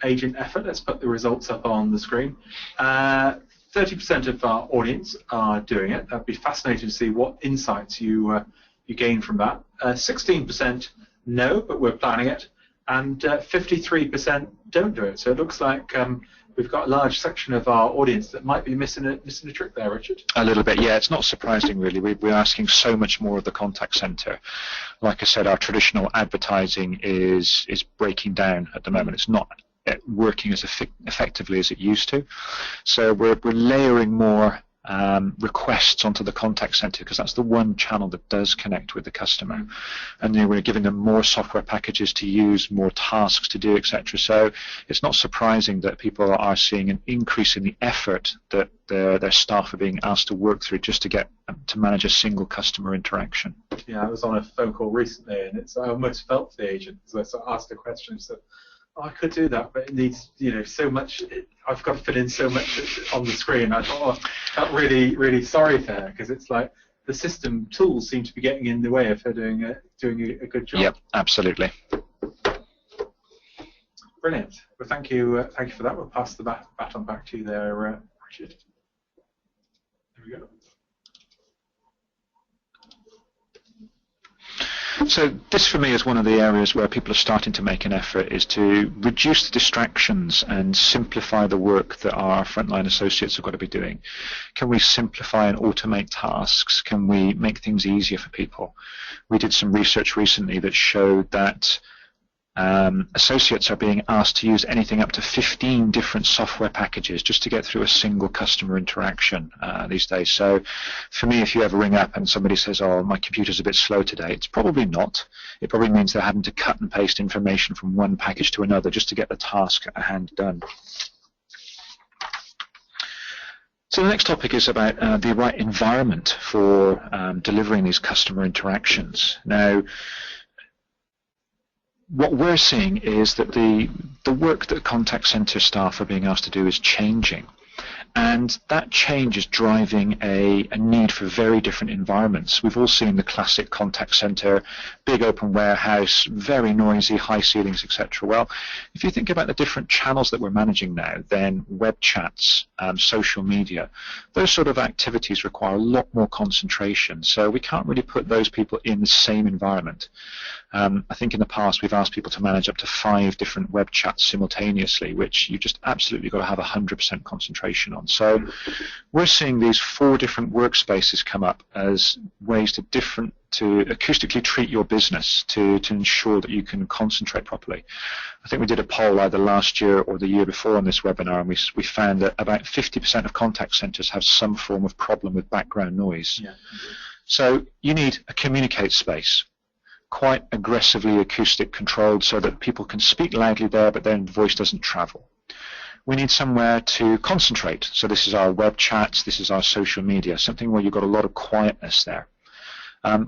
agent effort. Let's put the results up on the screen. 30% of our audience are doing it. That'd be fascinating to see what insights you gain from that. 16% no, but we're planning it. And 53% don't do it. So it looks like we've got a large section of our audience that might be missing a trick there, Richard. A little bit, yeah. It's not surprising, really. We're asking so much more of the contact center. Like I said, our traditional advertising is breaking down at the moment. It's not working as effectively as it used to. So we're layering more requests onto the contact center, because that's the one channel that does connect with the customer, and we're giving them more software packages to use, more tasks to do, etc. So it's not surprising that people are seeing an increase in the effort that their staff are being asked to work through just to get to manage a single customer interaction. Yeah, I was on a phone call recently, and I almost felt for the agent, because I asked a question, so I could do that, but it needs, so much. I've got to fit in so much on the screen. I thought, I felt really, really sorry for her, because it's like the system tools seem to be getting in the way of her doing a good job. Yep, absolutely. Brilliant. Well, thank you for that. We'll pass the baton back to you there, Richard. There we go. So this for me is one of the areas where people are starting to make an effort, is to reduce the distractions and simplify the work that our frontline associates have got to be doing. Can we simplify and automate tasks? Can we make things easier for people? We did some research recently that showed that associates are being asked to use anything up to 15 different software packages just to get through a single customer interaction these days. So for me, if you ever ring up and somebody says, oh, my computer's a bit slow today, it's probably not. It probably means they're having to cut and paste information from one package to another just to get the task at hand done. So the next topic is about the right environment for delivering these customer interactions. Now, what we're seeing is that the work that contact center staff are being asked to do is changing. And that change is driving a need for very different environments. We've all seen the classic contact center, big open warehouse, very noisy, high ceilings, etc. Well, if you think about the different channels that we're managing now, then web chats, social media, those sort of activities require a lot more concentration. So we can't really put those people in the same environment. I think in the past we've asked people to manage up to 5 different web chats simultaneously, which you just absolutely got to have 100% concentration on. So we're seeing these 4 different workspaces come up as ways to acoustically treat your business to ensure that you can concentrate properly. I think we did a poll either last year or the year before on this webinar, and we found that about 50% of contact centers have some form of problem with background noise. Yeah. So you need a communicate space, quite aggressively acoustic controlled so that people can speak loudly there, but then voice doesn't travel. We need somewhere to concentrate. So this is our web chats, this is our social media, something where you've got a lot of quietness there.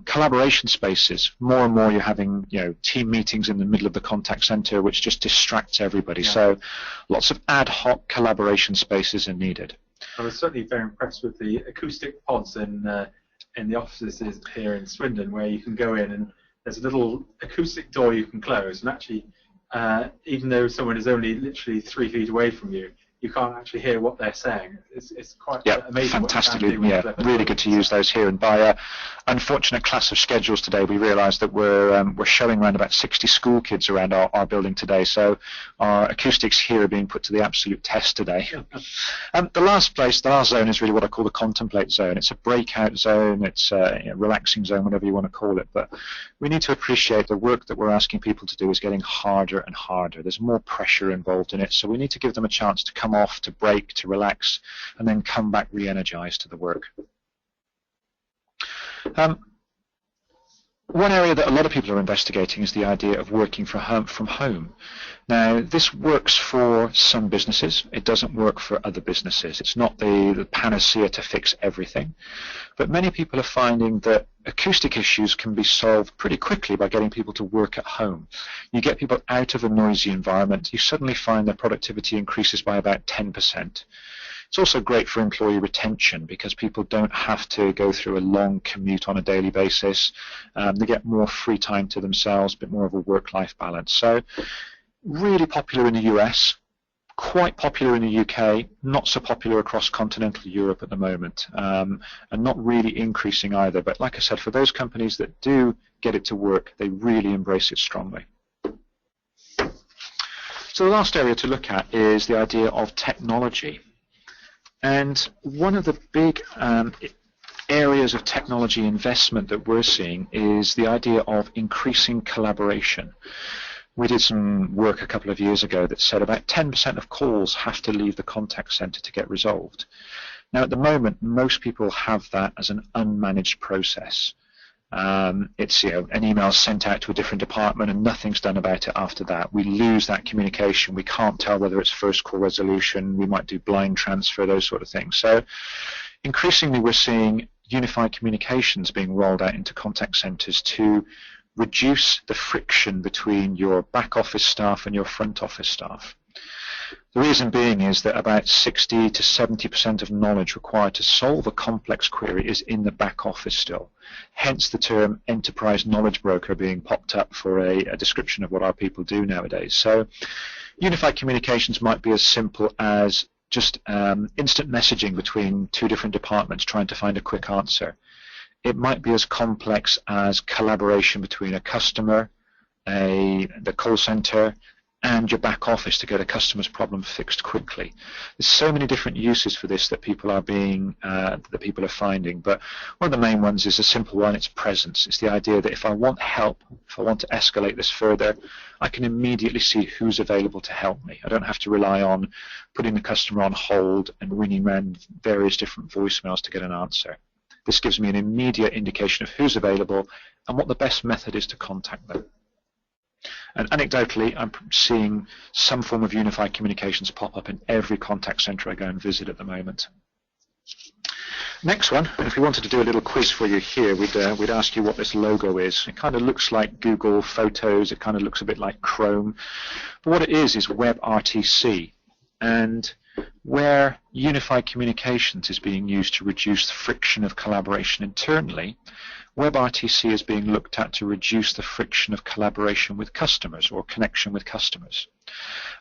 Collaboration spaces, more and more you're having team meetings in the middle of the contact center, which just distracts everybody. Yeah. So lots of ad hoc collaboration spaces are needed. I was certainly very impressed with the acoustic pods in the offices here in Swindon, where you can go in and there's a little acoustic door you can close, and actually, even though someone is only literally 3 feet away from you, you can't actually hear what they're saying. It's quite amazing. Fantastically, really good to use those here. And by unfortunate clash of schedules today, we realised that we're showing around about 60 school kids around our building today. So our acoustics here are being put to the absolute test today. The last zone is really what I call the contemplate zone. It's a breakout zone. It's a relaxing zone, whatever you want to call it. But we need to appreciate the work that we're asking people to do is getting harder and harder. There's more pressure involved in it. So we need to give them a chance to come off, to break, to relax, and then come back re-energized to the work. One area that a lot of people are investigating is the idea of working from home. Now, this works for some businesses. It doesn't work for other businesses. It's not the panacea to fix everything. But many people are finding that acoustic issues can be solved pretty quickly by getting people to work at home. You get people out of a noisy environment, you suddenly find their productivity increases by about 10%. It's also great for employee retention because people don't have to go through a long commute on a daily basis. They get more free time to themselves, a bit more of a work-life balance. So really popular in the US, quite popular in the UK, not so popular across continental Europe at the moment, and not really increasing either. But like I said, for those companies that do get it to work, they really embrace it strongly. So the last area to look at is the idea of technology. And one of the big areas of technology investment that we're seeing is the idea of increasing collaboration. We did some work a couple of years ago that said about 10% of calls have to leave the contact center to get resolved. Now, at the moment, most people have that as an unmanaged process. It's an email sent out to a different department and nothing's done about it after that. We lose that communication. We can't tell whether it's first call resolution. We might do blind transfer, those sort of things. So increasingly we're seeing unified communications being rolled out into contact centers to reduce the friction between your back office staff and your front office staff. The reason being is that about 60 to 70% of knowledge required to solve a complex query is in the back office still. Hence the term enterprise knowledge broker being popped up for a description of what our people do nowadays. So unified communications might be as simple as just instant messaging between 2 different departments trying to find a quick answer. It might be as complex as collaboration between a customer, the call center, and your back office to get a customer's problem fixed quickly. There's so many different uses for this that people are finding, but one of the main ones is a simple one. It's presence. It's the idea that if I want help, if I want to escalate this further, I can immediately see who's available to help me. I don't have to rely on putting the customer on hold and ringing around various different voicemails to get an answer. This gives me an immediate indication of who's available and what the best method is to contact them. And anecdotally, I'm seeing some form of unified communications pop up in every contact center I go and visit at the moment. Next one, and if we wanted to do a little quiz for you here, we'd ask you what this logo is. It kind of looks like Google Photos, it kind of looks a bit like Chrome. But what it is WebRTC. And where unified communications is being used to reduce the friction of collaboration internally, WebRTC is being looked at to reduce the friction of collaboration with customers or connection with customers.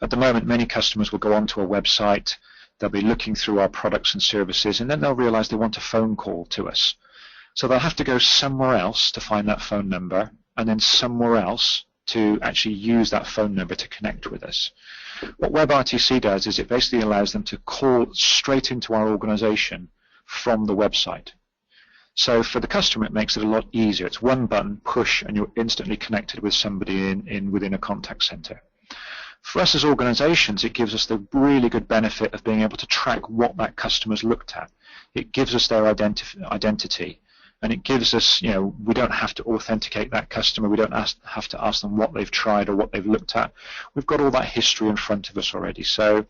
At the moment, many customers will go onto a website, they'll be looking through our products and services, and then they'll realize they want a phone call to us. So they'll have to go somewhere else to find that phone number, and then somewhere else to actually use that phone number to connect with us. What WebRTC does is it basically allows them to call straight into our organization from the website. So for the customer, it makes it a lot easier. It's one button, push, and you're instantly connected with somebody within a contact center. For us as organizations, it gives us the really good benefit of being able to track what that customer's looked at. It gives us their identity. And it gives us, we don't have to authenticate that customer. We don't have to ask them what they've tried or what they've looked at. We've got all that history in front of us already. So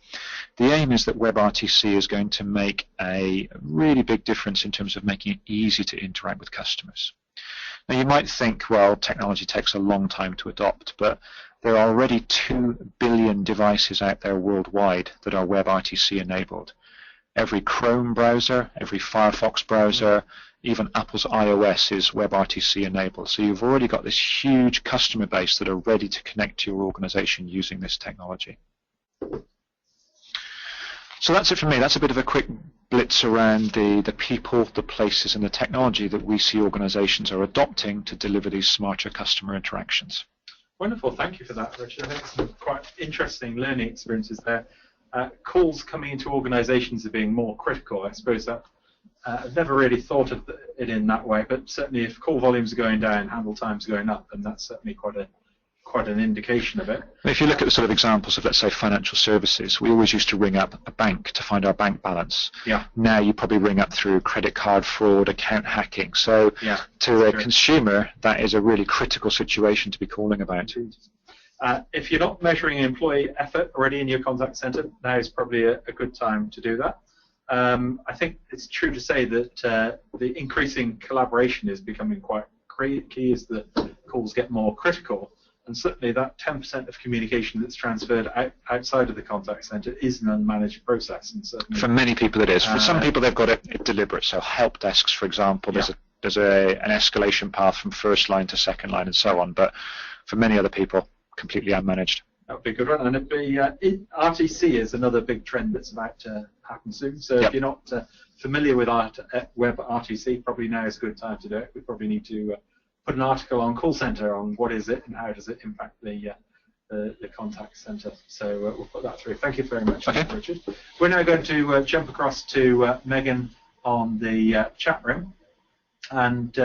the aim is that WebRTC is going to make a really big difference in terms of making it easy to interact with customers. Now you might think, well, technology takes a long time to adopt, but there are already 2 billion devices out there worldwide that are WebRTC enabled. Every Chrome browser, every Firefox browser, even Apple's iOS is WebRTC enabled. So you've already got this huge customer base that are ready to connect to your organization using this technology. So that's it from me. That's a bit of a quick blitz around the people, the places, and the technology that we see organizations are adopting to deliver these smarter customer interactions. Wonderful. Thank you for that, Richard. I think some quite interesting learning experiences there. Calls coming into organizations are being more critical. I suppose that I've never really thought of it in that way, but certainly if call volumes are going down, handle times are going up, then that's certainly quite an indication of it. If you look at the sort of examples of, let's say, financial services, we always used to ring up a bank to find our bank balance. Yeah. Now you probably ring up through credit card fraud, account hacking. So to a consumer, that is a really critical situation to be calling about. If you're not measuring employee effort already in your contact center, now is probably a good time to do that. I think it's true to say that the increasing collaboration is becoming quite key as the calls get more critical. And certainly that 10% of communication that's transferred outside of the contact center is an unmanaged process. And certainly, for many people it is. For some people they've got it deliberate. So help desks, for example, there's an escalation path from first line to second line and so on. But for many other people, completely unmanaged. That would be a good one. And it'd be, RTC is another big trend that's about to happen soon. So if you're not familiar with WebRTC, probably now is a good time to do it. We probably need to put an article on call center on what is it and how does it impact the contact center. So we'll put that through. Thank you very much, Richard. We're now going to jump across to Megan on the chat room. And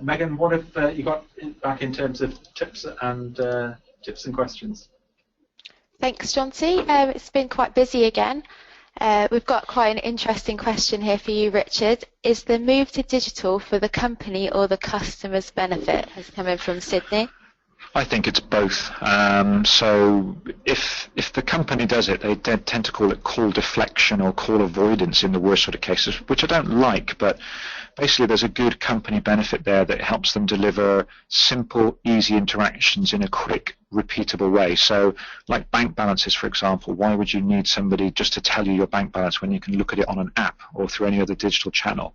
Megan, what have you got back in terms of tips and questions? Thanks, Jonty. It's been quite busy again. We've got quite an interesting question here for you, Richard. Is the move to digital for the company or the customer's benefit? Has come in from Sydney. I think it's both. So if the company does it, they tend to call it call deflection or call avoidance in the worst sort of cases, which I don't like, but basically there's a good company benefit there that helps them deliver simple, easy interactions in a quick, repeatable way. So like bank balances, for example, why would you need somebody just to tell you your bank balance when you can look at it on an app or through any other digital channel?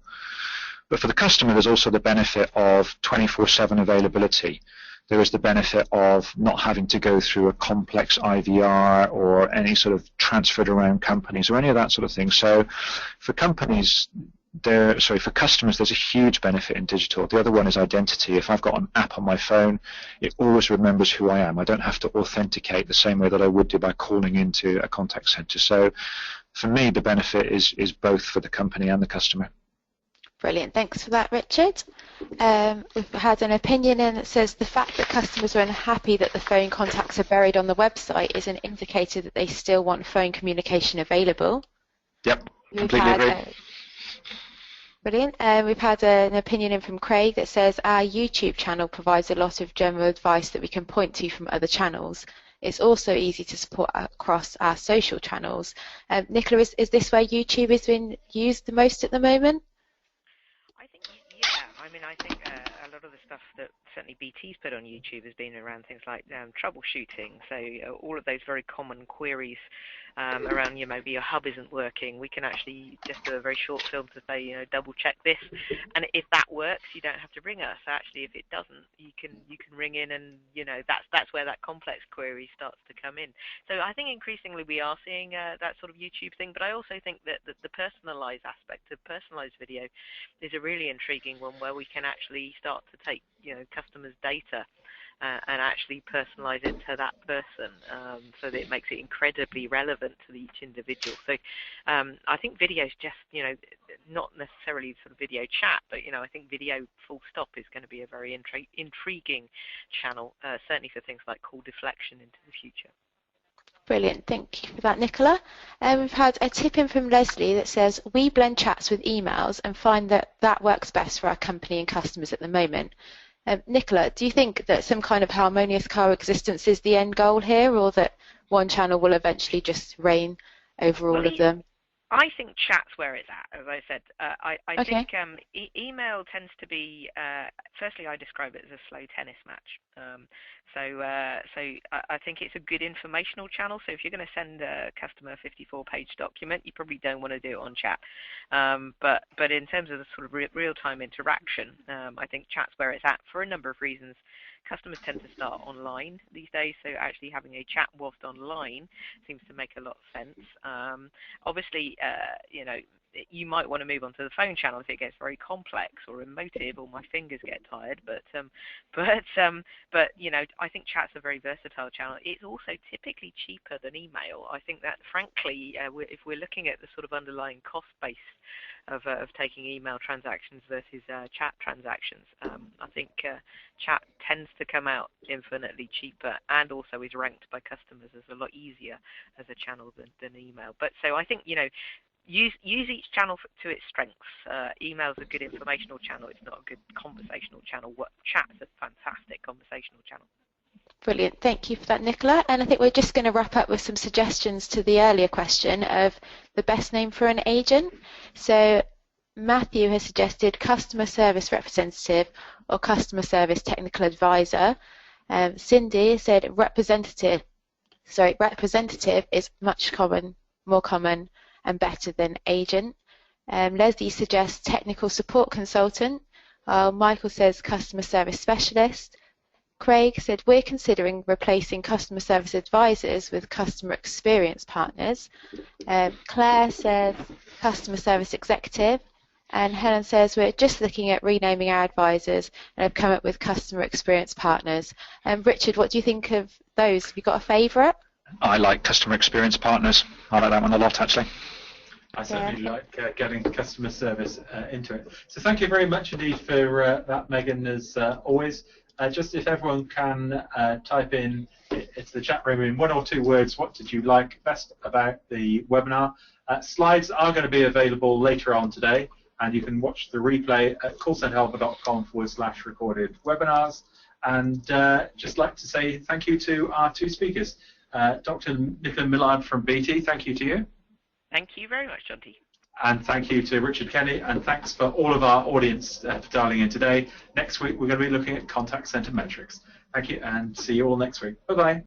But for the customer, there's also the benefit of 24/7 availability. There is the benefit of not having to go through a complex IVR or any sort of transferred around companies or any of that sort of thing. So for companies, for customers, there's a huge benefit in digital. The other one is identity. If I've got an app on my phone, it always remembers who I am. I don't have to authenticate the same way that I would do by calling into a contact center. So for me, the benefit is both for the company and the customer. Brilliant. Thanks for that, Richard. We've had an opinion in that says the fact that customers are unhappy that the phone contacts are buried on the website is an indicator that they still want phone communication available. Yep, completely agree. Brilliant. We've had an opinion in from Craig that says our YouTube channel provides a lot of general advice that we can point to from other channels. It's also easy to support across our social channels. Nicola, is this where YouTube is being used the most at the moment? I think, yeah. I mean, I think a lot of the stuff that certainly BT's put on YouTube has been around things like troubleshooting. So all of those very common queries around, maybe your hub isn't working. We can actually just do a very short film to say, double check this, and if that works, you don't have to ring us. Actually, if it doesn't, you can ring in, and that's where that complex query starts to come in. So I think increasingly we are seeing that sort of YouTube thing, but I also think that the personalized aspect of personalized video is a really intriguing one, where we can actually start to take customers' data and actually personalize it to that person, so that it makes it incredibly relevant to each individual. So I think video is just, not necessarily sort of video chat, but I think video full stop is going to be a very intriguing channel, certainly for things like call deflection into the future. Brilliant, thank you for that, Nicola. We've had a tip in from Leslie that says, we blend chats with emails and find that works best for our company and customers at the moment. Nicola, do you think that some kind of harmonious coexistence is the end goal here, or that one channel will eventually just reign over all of them? I think chat's where it's at, as I said. I Okay. think email tends to be, firstly, I describe it as a slow tennis match. So I think it's a good informational channel. So if you're going to send a customer a 54-page document, you probably don't want to do it on chat. But in terms of the sort of real-time interaction, I think chat's where it's at for a number of reasons. Customers tend to start online these days, so actually having a chat whilst online seems to make a lot of sense. Obviously, you might want to move on to the phone channel if it gets very complex or emotive, or my fingers get tired. But I think chat's a very versatile channel. It's also typically cheaper than email. I think that, frankly, if we're looking at the sort of underlying cost base of taking email transactions versus chat transactions, I think chat tends to come out infinitely cheaper, and also is ranked by customers as a lot easier as a channel than email. But so I think use each channel to its strengths. Email's a good informational channel. It's not a good conversational channel. Chat's a fantastic conversational channel. Brilliant, thank you for that, Nicola. And I think we're just going to wrap up with some suggestions to the earlier question of the best name for an agent. So Matthew has suggested customer service representative or customer service technical advisor. Cindy said representative is much more common and better than agent. Leslie suggests technical support consultant. Michael says customer service specialist. Craig said we're considering replacing customer service advisors with customer experience partners. Claire says customer service executive. And Helen says we're just looking at renaming our advisors and have come up with customer experience partners. Richard, what do you think of those? Have you got a favourite? I like customer experience partners. I like that one a lot, actually. I certainly like getting customer service into it. So thank you very much indeed for that, Megan, as always. Just if everyone can type in it's the chat room in 1 or 2 words, what did you like best about the webinar? Slides are going to be available later on today, and you can watch the replay at callcenterhelper.com/recorded webinars. And just like to say thank you to our 2 speakers. Dr. Nicola Millard from BT, thank you to you. Thank you very much, John T. And thank you to Richard Kenny, and thanks for all of our audience for dialing in today. Next week, we're going to be looking at contact center metrics. Thank you, and see you all next week. Bye-bye.